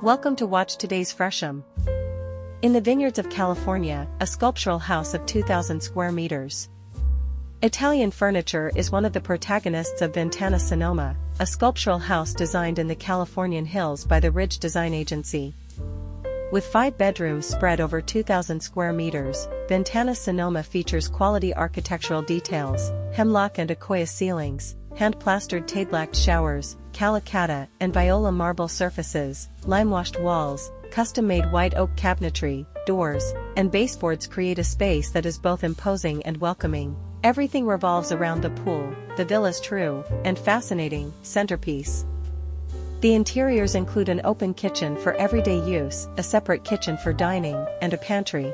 Welcome to watch today's Fresham. In the vineyards of California, a sculptural house of 2,000 square meters. Italian furniture is one of the protagonists of Ventana Sonoma, a sculptural house designed in the Californian hills by the Ridge Design Agency. With 5 bedrooms spread over 2,000 square meters, Ventana Sonoma features quality architectural details, hemlock and acacia ceilings, hand-plastered tadelac showers, calicata and viola marble surfaces, lime-washed walls, custom-made white oak cabinetry, doors, and baseboards create a space that is both imposing and welcoming. Everything revolves around the pool, the villa's true and fascinating centerpiece. The interiors include an open kitchen for everyday use, a separate kitchen for dining, and a pantry.